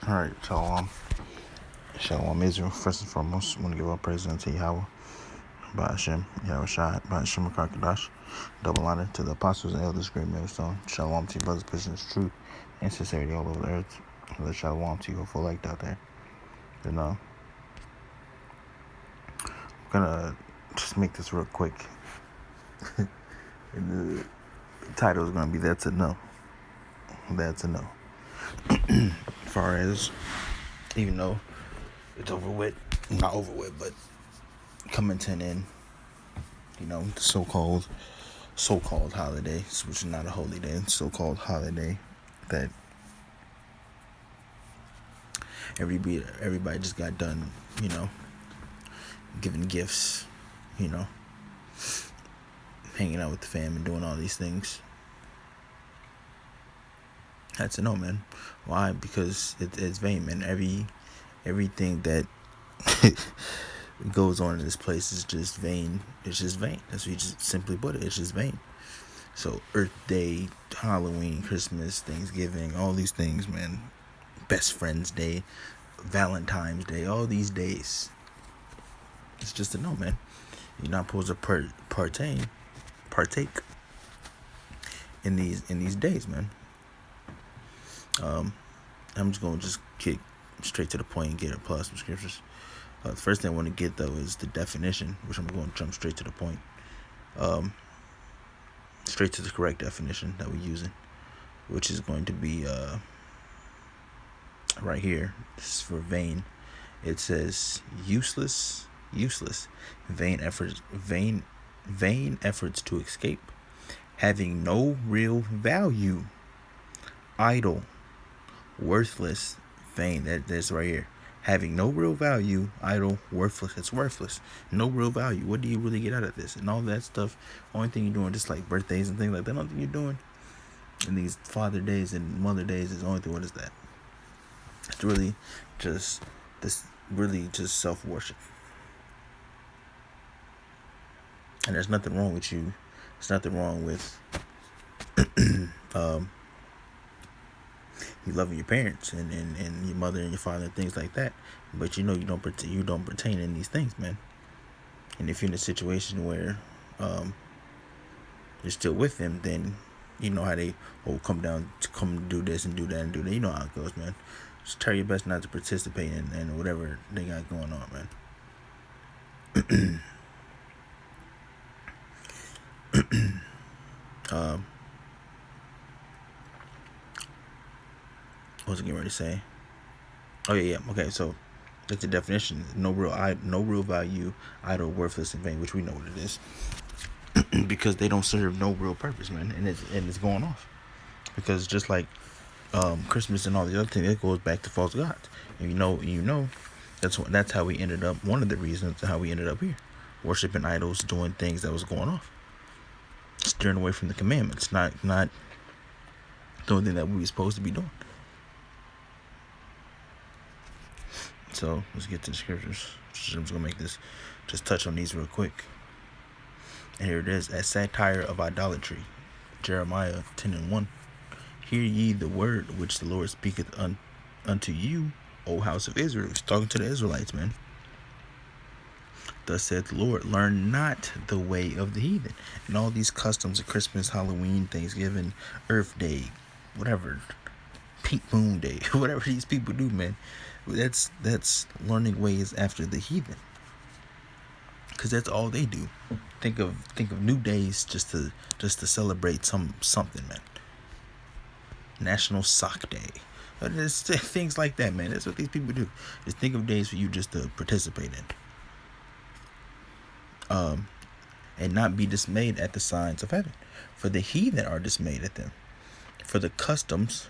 Alright, Shalom. Shalom Israel. First and foremost, I want to give all praise unto Yahweh, by Hashem, Yahweh Shai, by Hashem Kakadash. Double honor to the apostles and elders, great millstone. Shalom to you, brothers, Christians, truth and sincerity all over the earth. Let shalom to you, full liked out there. And I'm gonna just make this real quick. And the title is gonna be That's a No. That's a No. As far as, even though it's over with, not over with, but coming to an end, the so-called holiday, which is not a holy day, so-called holiday that everybody just got done, giving gifts, hanging out with the fam and doing all these things. That's a no, man. Why? Because it's vain, man. Everything that goes on in this place is just vain. It's just vain. That's what you just simply put it. It's just vain. So Earth Day, Halloween, Christmas, Thanksgiving, all these things, man. Best Friends Day, Valentine's Day, all these days. It's just a no, man. You're not supposed to partake in these days, man. I'm just gonna kick straight to the point and get a plus some scriptures. The first thing I want to get though is the definition, which I'm going to jump straight to the point. Straight to the correct definition that we're using, which is going to be right here. This is for vain. It says useless, vain efforts to escape, having no real value, idle, worthless, vain. That's right here. Having no real value, idle, worthless. It's worthless. No real value. What do you really get out of this? And all that stuff. Only thing you're doing, just like birthdays and things like that. The only thing you're doing in these Father Days and Mother Days is the only thing. What is that? It's really just self-worship. And there's nothing wrong with you. There's nothing wrong with you loving your parents and your mother and your father and things like that, but you don't pertain in these things, man. And if you're in a situation where you're still with them, then you know how they come do this and do that and do that. You know how it goes, man. Just try your best not to participate in whatever they got going on, man. What was I getting ready to say? Oh yeah. Okay, so that's the definition. No real value, idle, worthless, and vain, which we know what it is, because they don't serve no real purpose, man, and it's going off. Because just like Christmas and all the other things, it goes back to false gods. And you know, that's how we ended up. One of the reasons how we ended up here, worshiping idols, doing things that was going off, steering away from the commandments, not doing things that we were supposed to be doing. So let's get to the scriptures. I'm just gonna make this, just touch on these real quick. And here it is: a satire of idolatry, Jeremiah 10:1. Hear ye the word which the Lord speaketh unto you, O house of Israel. He's talking to the Israelites, man. Thus saith the Lord, learn not the way of the heathen. And all these customs of Christmas, Halloween, Thanksgiving, Earth Day, whatever, Pink Moon Day, whatever these people do, man. That's learning ways after the heathen, because that's all they do. Think of new days just to celebrate something, man. National Sock Day, it's things like that, man. That's what these people do. Just think of days for you just to participate in, and not be dismayed at the signs of heaven, for the heathen are dismayed at them. For the customs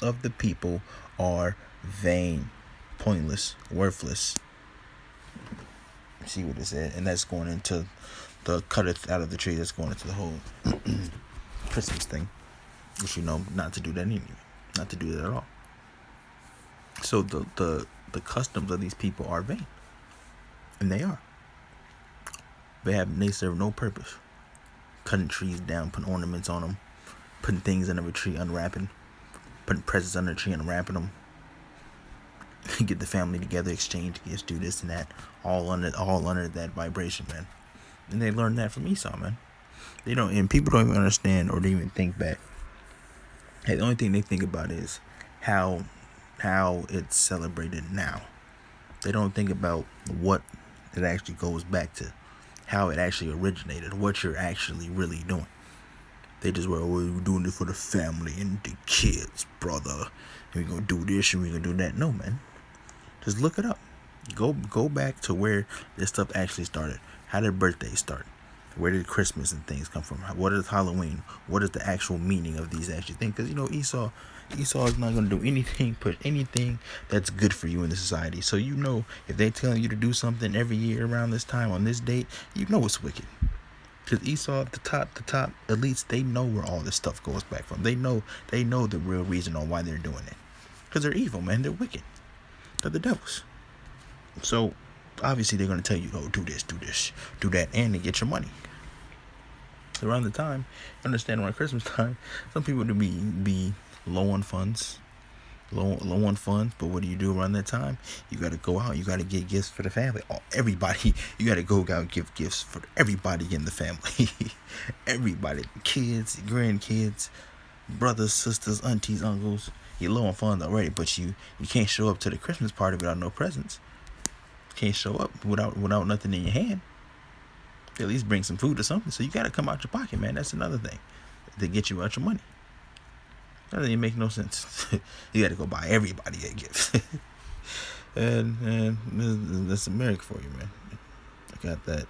of the people are vain, pointless, worthless. See what it said, and that's going into the cutteth out of the tree. That's going into the whole Christmas thing, which not to do that anyway, not to do that at all. So the customs of these people are vain, and they are. They serve no purpose. Cutting trees down, putting ornaments on them, putting things under a tree, unwrapping, putting presents under a tree, unwrapping them. Get the family together, exchange gifts, do this and that, all under that vibration, man. And they learned that from Esau, man. They don't, and people don't even understand or don't even think back. Hey, the only thing they think about is how it's celebrated now. They don't think about what it actually goes back to, how it actually originated, what you're actually really doing. They just were, we're doing it for the family and the kids, brother. And we're gonna do this and we're gonna do that. No, man. Just look it up. Go back to where this stuff actually started. How did birthdays start? Where did Christmas and things come from? What is Halloween? What is the actual meaning of these actual things? Because Esau is not going to do anything, put anything that's good for you in the society. So if they're telling you to do something every year around this time on this date, it's wicked. Because Esau, the top elites, they know where all this stuff goes back from. They know the real reason on why they're doing it. Because they're evil, man. They're wicked. They're the devils. So obviously they're going to tell you, oh, do this, do that, and to get your money. So around the time, around Christmas time, some people to be low on funds. But what do you do around that time? You got to go out. You got to get gifts for the family. Everybody, you got to go out and give gifts for everybody in the family. Everybody, kids, grandkids, brothers, sisters, aunties, uncles. You're low on funds already, but you can't show up to the Christmas party without no presents. You can't show up without nothing in your hand. At least bring some food or something. So you got to come out your pocket, man. That's another thing to get you out your money. That doesn't even make no sense. You got to go buy everybody a gift. and that's America for you, man. I got that.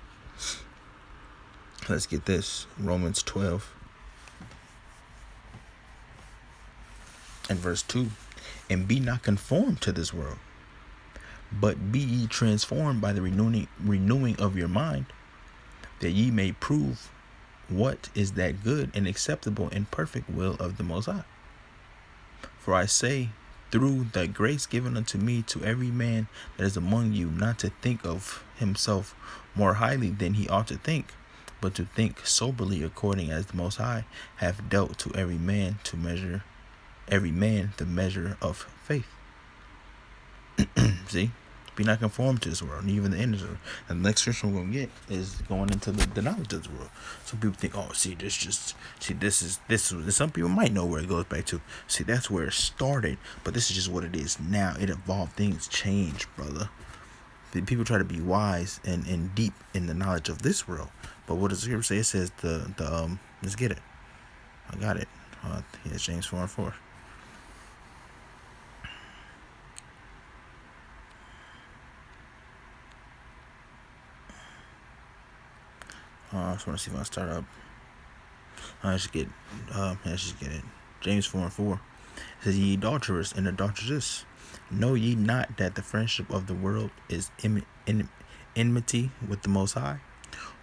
Let's get this. Romans 12 and verse 2. And be not conformed to this world, but be ye transformed by the renewing of your mind, that ye may prove what is that good and acceptable and perfect will of the Most High. For I say, through the grace given unto me, to every man that is among you, not to think of himself more highly than he ought to think, but to think soberly, according as the Most High hath dealt to every man the measure of faith. See? Be not conformed to this world, and even the end of the world. And the next scripture we're going to get is going into the knowledge of this world. Some people think, this is, some people might know where it goes back to. See, that's where it started, but this is just what it is now. It evolved. Things change, brother. The people try to be wise and deep in the knowledge of this world. But what does the scripture say? It says let's get it. I got it. Here's James 4:4. I just want to see if I start up. Let's just get it. James 4:4. It says, ye adulterers and adulteresses, know ye not that the friendship of the world is enmity with the Most High?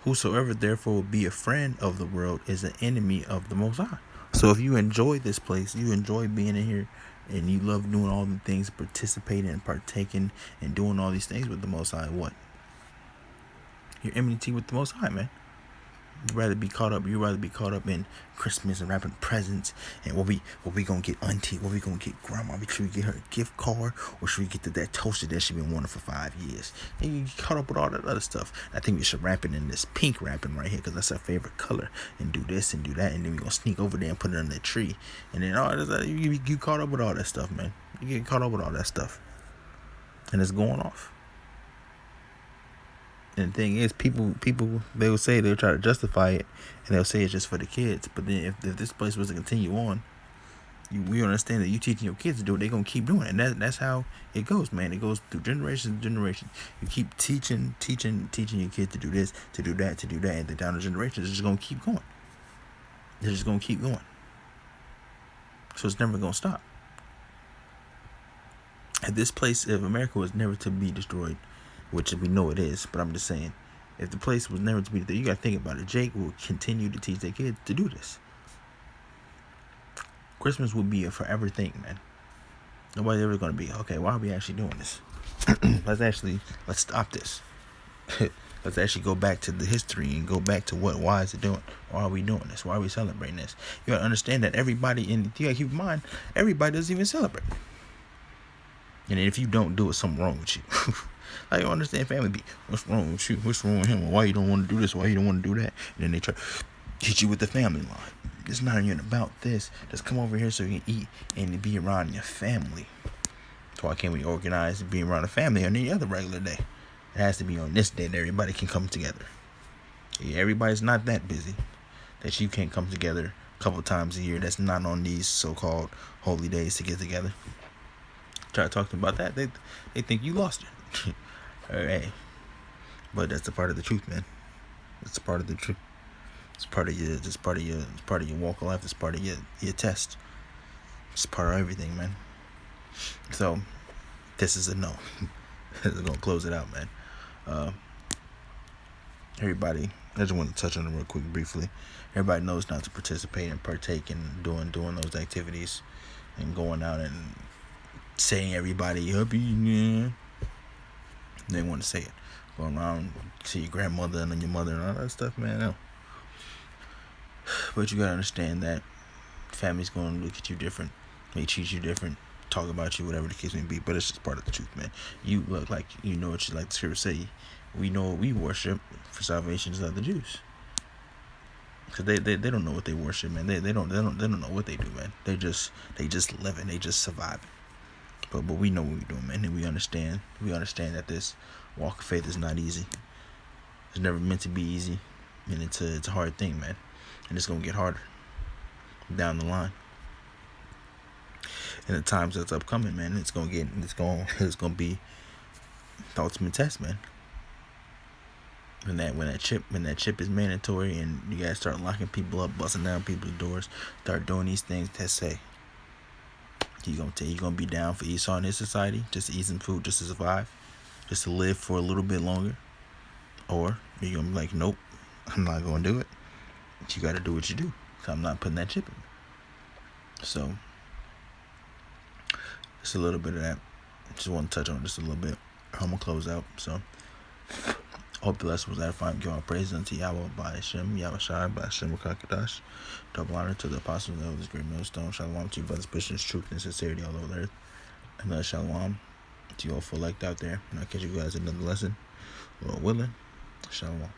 Whosoever therefore will be a friend of the world is an enemy of the Most High. So if you enjoy this place, you enjoy being in here, and you love doing all the things, participating and partaking and doing all these things with the Most High, what? You're enmity with the Most High, man. You'd rather be caught up in Christmas and wrapping presents and what we gonna get auntie, what we gonna get grandma, should we get her a gift card, or should we get that toaster that she been wanting for 5 years? And you get caught up with all that other stuff. I think we should wrap it in this pink wrapping right here, because that's our favorite color, and do this and do that, and then we gonna sneak over there and put it on the tree, and then all this, you caught up with all that stuff, man. You get caught up with all that stuff, and it's going off. And the thing is, people, they will say, they'll try to justify it, and they'll say it's just for the kids. But then if this place was to continue on, we understand that you teaching your kids to do it, they're going to keep doing it. And that's how it goes, man. It goes through generation to generation. You keep teaching your kids to do this, to do that, and then down the generations, it's just going to keep going. They're just going to keep going. So it's never going to stop. And this place of America was never to be destroyed, which we know it is, but I'm just saying, if the place was never to be there, you got to think about it. Jake will continue to teach their kids to do this. Christmas will be a forever thing, man. Nobody's ever going to be, okay, why are we actually doing this? Let's stop this. Let's actually go back to the history and go back to why is it doing? Why are we doing this? Why are we celebrating this? You got to understand that you got to keep in mind, everybody doesn't even celebrate. And if you don't do it, something wrong with you. I don't understand family be. What's wrong with you? What's wrong with him? Why you don't want to do this? Why you don't want to do that? And then they try to hit you with the family line. It's not even about this. Just come over here so you can eat and be around your family. So why can't we organize and be around the family on any other regular day? It has to be on this day that everybody can come together. Yeah, everybody's not that busy that you can't come together a couple times a year. That's not on these so-called holy days to get together. Try to talk to them about that. They think you lost it. Alright. But that's a part of the truth, man. It's a part of the truth. It's part of your walk of life. It's part of your test. It's part of everything, man. So this is a no. This is gonna close it out, man. Everybody, I just want to touch on it real quick, briefly. Everybody knows not to participate and partake in doing those activities and going out and saying everybody happy. Yeah. They want to say it. Going around to your grandmother and then your mother and all that stuff, man. No. But you gotta understand that family's gonna look at you different. They treat you different. Talk about you, whatever the case may be. But it's just part of the truth, man. You look like you know what you like to scripture say. We know what we worship for salvation is of the Jews. Cause they don't know what they worship, man. They don't know what they do, man. They just live it. They just survive it. But we know what we're doing, man, and we understand. We understand that this walk of faith is not easy. It's never meant to be easy, and it's a hard thing, man. And it's gonna get harder down the line. And the times that's upcoming, man, it's gonna be the ultimate test, man. When that chip is mandatory, and you guys start locking people up, busting down people's doors, start doing these things that say you gonna be down for Esau in his society, just to eat some food, just to survive, just to live for a little bit longer, or you're gonna be like, nope, I'm not gonna do it. You gotta do what you do. So I'm not putting that chip in. So just a little bit of that. Just want to touch on it just a little bit. I'm gonna close out. So hope the lesson was edifying. Give all praise unto Yahweh by Hashem, Yahweh Shai by Hashem Rakakadash. Double honor to the apostles of this great millstone. Shalom to you, brothers, Christians, truth and sincerity all over the earth. And shalom to you all for elect out there. And I'll catch you guys in another lesson. Lord willing. Shalom.